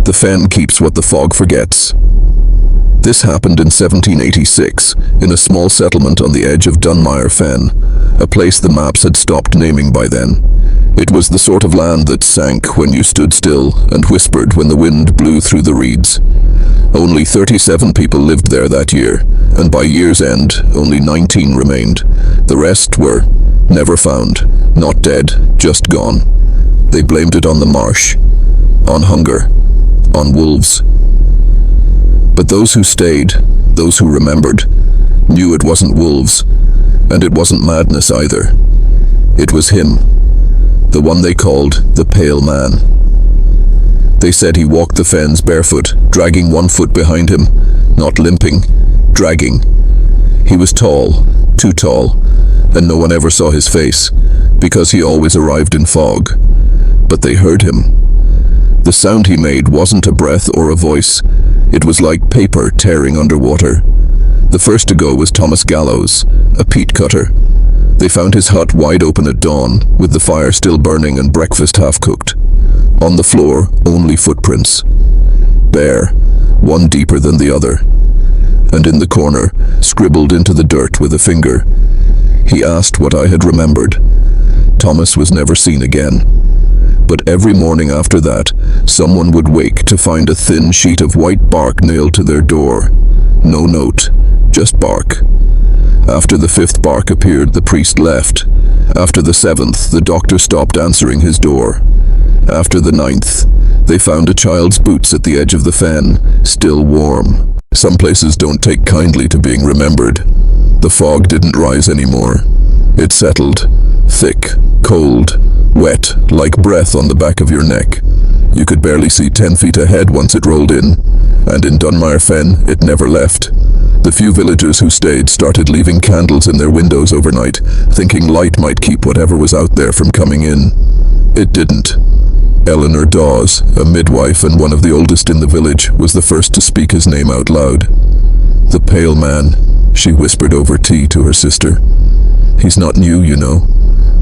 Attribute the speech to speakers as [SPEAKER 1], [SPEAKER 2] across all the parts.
[SPEAKER 1] The fen keeps what the fog forgets. This happened in 1786, in a small settlement on the edge of Dunmire Fen, a place the maps had stopped naming by then. It was the sort of land that sank when you stood still and whispered when the wind blew through the reeds. Only 37 people lived there that year, and by year's end, only 19 remained. The rest were never found, not dead, just gone. They blamed it on the marsh, on hunger, on wolves. But those who stayed, those who remembered, knew it wasn't wolves, and it wasn't madness either. It was him, the one they called the Pale Man. They said he walked the fens barefoot, dragging one foot behind him, not limping, dragging. He was tall, too tall, and no one ever saw his face, because he always arrived in fog. But they heard him. The sound he made wasn't a breath or a voice. It was like paper tearing underwater. The first to go was Thomas Gallows, a peat cutter. They found his hut wide open at dawn, with the fire still burning and breakfast half-cooked. On the floor, only footprints. Bare, one deeper than the other. And in the corner, scribbled into the dirt with a finger, he asked what I had remembered. Thomas was never seen again. But every morning after that, someone would wake to find a thin sheet of white bark nailed to their door. No note, just bark. After the 5th bark appeared, the priest left. After the 7th, the doctor stopped answering his door. After the 9th, they found a child's boots at the edge of the fen, still warm. Some places don't take kindly to being remembered. The fog didn't rise anymore. It settled, thick, cold, wet, like breath on the back of your neck. You could barely see 10 feet ahead once it rolled in, and in Dunmire Fen, it never left. The few villagers who stayed started leaving candles in their windows overnight, thinking light might keep whatever was out there from coming in. It didn't. Eleanor Dawes, a midwife and one of the oldest in the village, was the first to speak his name out loud. "The Pale Man," she whispered over tea to her sister. "He's not new, you know.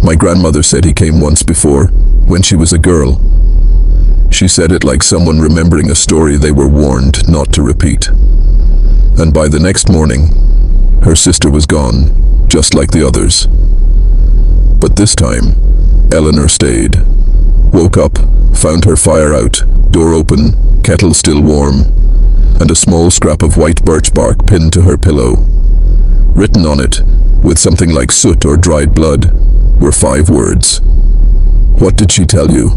[SPEAKER 1] My grandmother said he came once before, when she was a girl." She said it like someone remembering a story they were warned not to repeat. And by the next morning, her sister was gone, just like the others. But this time, Eleanor stayed. Woke up, found her fire out, door open, kettle still warm, and a small scrap of white birch bark pinned to her pillow. Written on it, with something like soot or dried blood, were 5 words. What did she tell you?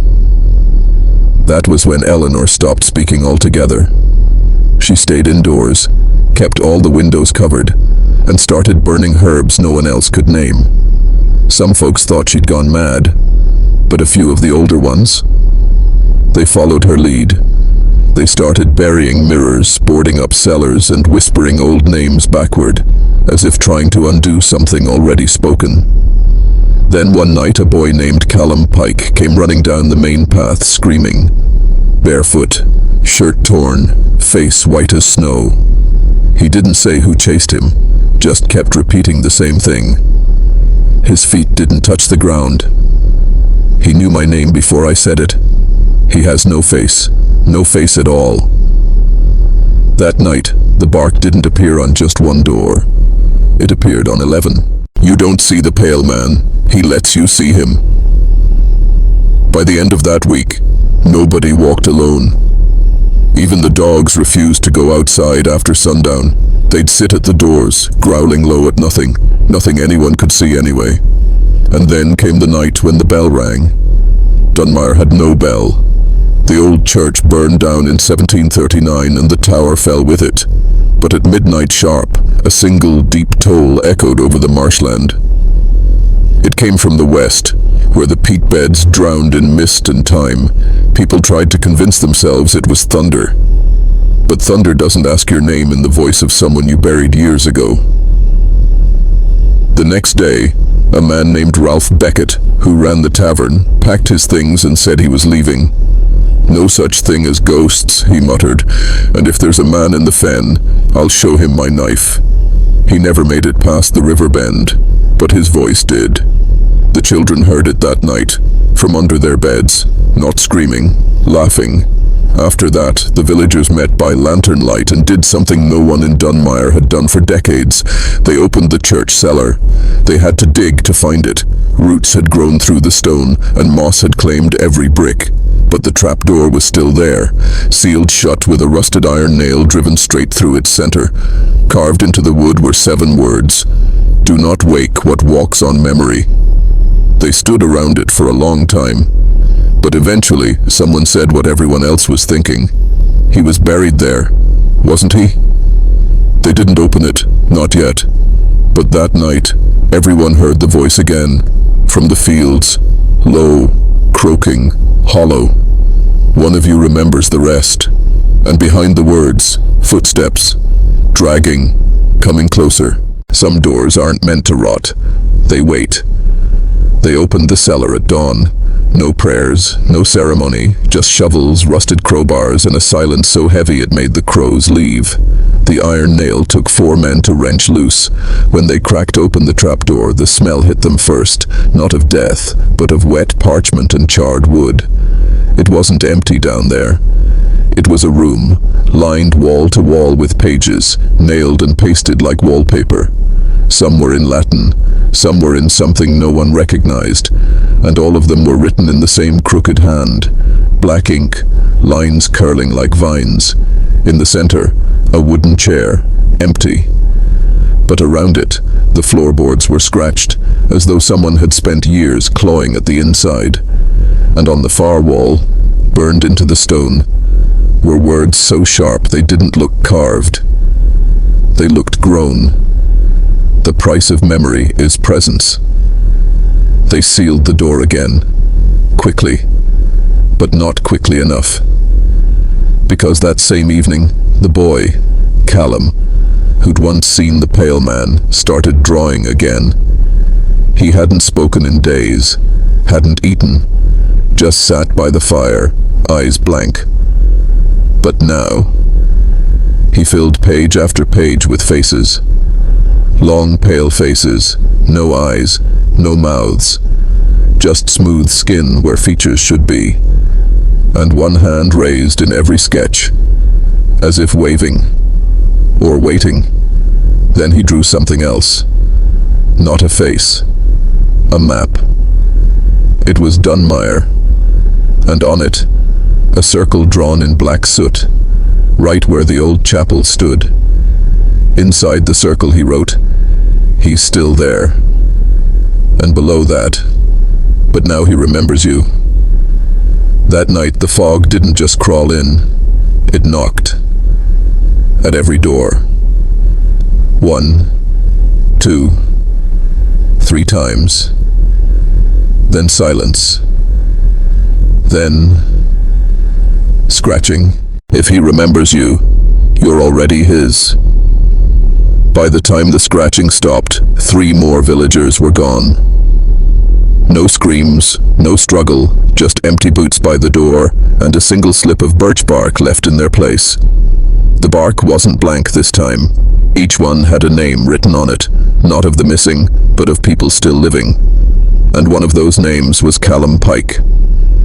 [SPEAKER 1] That was when Eleanor stopped speaking altogether. She stayed indoors, kept all the windows covered, and started burning herbs no one else could name. Some folks thought she'd gone mad, but a few of the older ones, they followed her lead. They started burying mirrors, boarding up cellars, and whispering old names backward, as if trying to undo something already spoken. Then one night a boy named Callum Pike came running down the main path screaming. Barefoot, shirt torn, face white as snow. He didn't say who chased him, just kept repeating the same thing. His feet didn't touch the ground. He knew my name before I said it. He has no face at all. That night, the bark didn't appear on just one door. It appeared on 11. You don't see the Pale Man, he lets you see him. By the end of that week, nobody walked alone. Even the dogs refused to go outside after sundown. They'd sit at the doors, growling low at nothing anyone could see anyway. And then came the night when the bell rang. Dunmire had no bell. The old church burned down in 1739 and the tower fell with it. But at midnight sharp, a single deep toll echoed over the marshland. It came from the west, where the peat beds drowned in mist and time. People tried to convince themselves it was thunder. But thunder doesn't ask your name in the voice of someone you buried years ago. The next day, a man named Ralph Beckett, who ran the tavern, packed his things and said he was leaving. "No such thing as ghosts," he muttered, "and if there's a man in the fen, I'll show him my knife." He never made it past the river bend, but his voice did. The children heard it that night, from under their beds, not screaming, laughing, After that, the villagers met by lantern light and did something no one in Dunmire had done for decades. They opened the church cellar. They had to dig to find it. Roots had grown through the stone, and moss had claimed every brick. But the trapdoor was still there, sealed shut with a rusted iron nail driven straight through its center. Carved into the wood were 7 words: "Do not wake what walks on memory." They stood around it for a long time. But eventually, someone said what everyone else was thinking. He was buried there, wasn't he? They didn't open it, not yet. But that night, everyone heard the voice again, from the fields, low, croaking, hollow. One of you remembers the rest. And behind the words, footsteps, dragging, coming closer. Some doors aren't meant to rot. They wait. They opened the cellar at dawn. No prayers, no ceremony, just shovels, rusted crowbars, and a silence so heavy it made the crows leave. The iron nail took 4 men to wrench loose. When they cracked open the trapdoor, the smell hit them first, not of death, but of wet parchment and charred wood. It wasn't empty down there. It was a room, lined wall to wall with pages, nailed and pasted like wallpaper. Some were in Latin, some were in something no one recognized, and all of them were written in the same crooked hand. Black ink, lines curling like vines. In the center, a wooden chair, empty. But around it, the floorboards were scratched, as though someone had spent years clawing at the inside. And on the far wall, burned into the stone, were words so sharp they didn't look carved. They looked grown. The price of memory is presence. They sealed the door again, quickly, but not quickly enough. Because that same evening, the boy, Callum, who'd once seen the pale man, started drawing again. He hadn't spoken in days, hadn't eaten, just sat by the fire, eyes blank. But now, he filled page after page with faces. Long pale faces, no eyes, no mouths, just smooth skin where features should be, and one hand raised in every sketch, as if waving, or waiting. Then he drew something else. Not a face, a map. It was Dunmire, and on it, a circle drawn in black soot, right where the old chapel stood. Inside the circle he wrote, "He's still there." And below that, "But now he remembers you." That night the fog didn't just crawl in, it knocked. At every door. 1, 2, 3 times. Then silence. Then scratching. If he remembers you, you're already his. By the time the scratching stopped, 3 more villagers were gone. No screams, no struggle, just empty boots by the door and a single slip of birch bark left in their place. The bark wasn't blank this time. Each one had a name written on it, not of the missing, but of people still living. And one of those names was Callum Pike.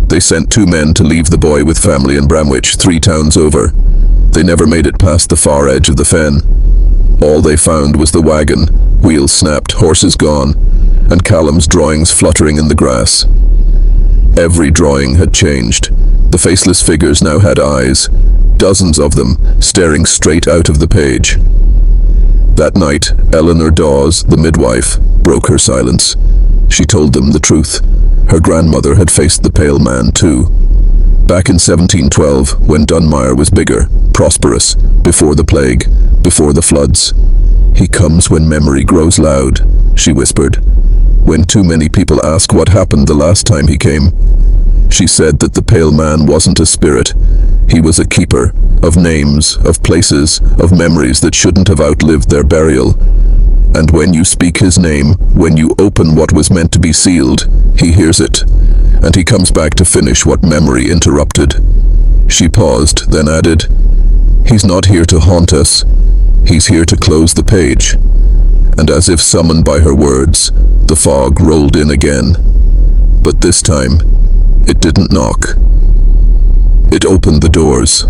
[SPEAKER 1] They sent 2 men to leave the boy with family in Bramwich, 3 towns over. They never made it past the far edge of the fen. All they found was the wagon, wheels snapped, horses gone, and Callum's drawings fluttering in the grass. Every drawing had changed. The faceless figures now had eyes, dozens of them, staring straight out of the page. That night, Eleanor Dawes, the midwife, broke her silence. She told them the truth. Her grandmother had faced the pale man too. Back in 1712, when Dunmire was bigger, prosperous, before the plague, before the floods. "He comes when memory grows loud," she whispered. When too many people ask what happened the last time he came, she said that the pale man wasn't a spirit. He was a keeper of names, of places, of memories that shouldn't have outlived their burial. And when you speak his name, when you open what was meant to be sealed, he hears it, and he comes back to finish what memory interrupted. She paused, then added, "He's not here to haunt us. He's here to close the page." And as if summoned by her words, the fog rolled in again. But this time, it didn't knock. It opened the doors.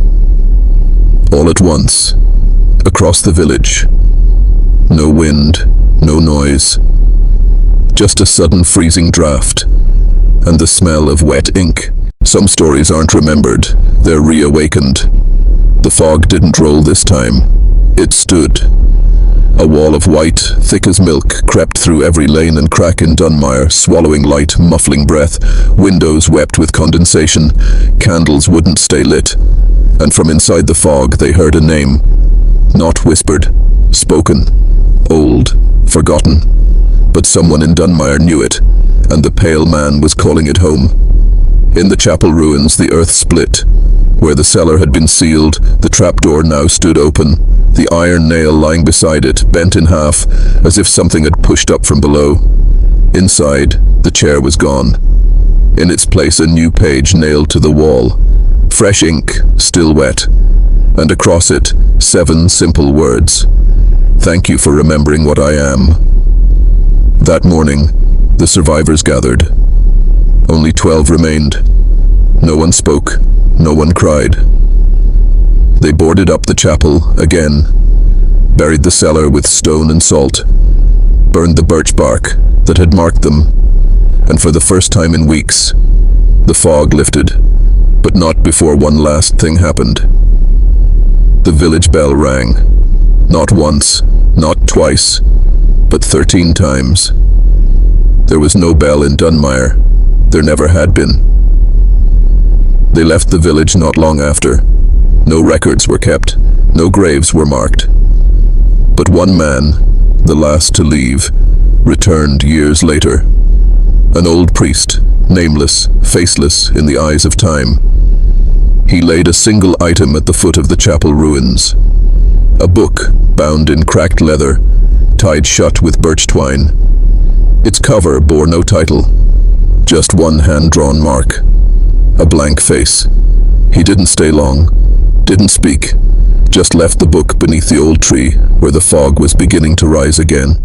[SPEAKER 1] All at once, across the village. No wind, no noise. Just a sudden freezing draft, and the smell of wet ink. Some stories aren't remembered, they're reawakened. The fog didn't roll this time. It stood. A wall of white, thick as milk, crept through every lane and crack in Dunmire, swallowing light, muffling breath. Windows wept with condensation. Candles wouldn't stay lit. And from inside the fog they heard a name. Not whispered, spoken. Old, forgotten. But someone in Dunmire knew it, and the pale man was calling it home. In the chapel ruins the earth split. Where the cellar had been sealed, the trapdoor now stood open, the iron nail lying beside it, bent in half, as if something had pushed up from below. Inside, the chair was gone. In its place a new page nailed to the wall. Fresh ink, still wet. And across it, 7 simple words. Thank you for remembering what I am. That morning, the survivors gathered. Only 12 remained. No one spoke. No one cried. They boarded up the chapel again, buried the cellar with stone and salt, burned the birch bark that had marked them, and for the first time in weeks, the fog lifted, but not before one last thing happened. The village bell rang, not once, not twice, but 13 times. There was no bell in Dunmire. There never had been. They left the village not long after. No records were kept, no graves were marked. But one man, the last to leave, returned years later. An old priest, nameless, faceless in the eyes of time. He laid a single item at the foot of the chapel ruins. A book, bound in cracked leather, tied shut with birch twine. Its cover bore no title, just one hand-drawn mark. A blank face. He didn't stay long, didn't speak, just left the book beneath the old tree where the fog was beginning to rise again.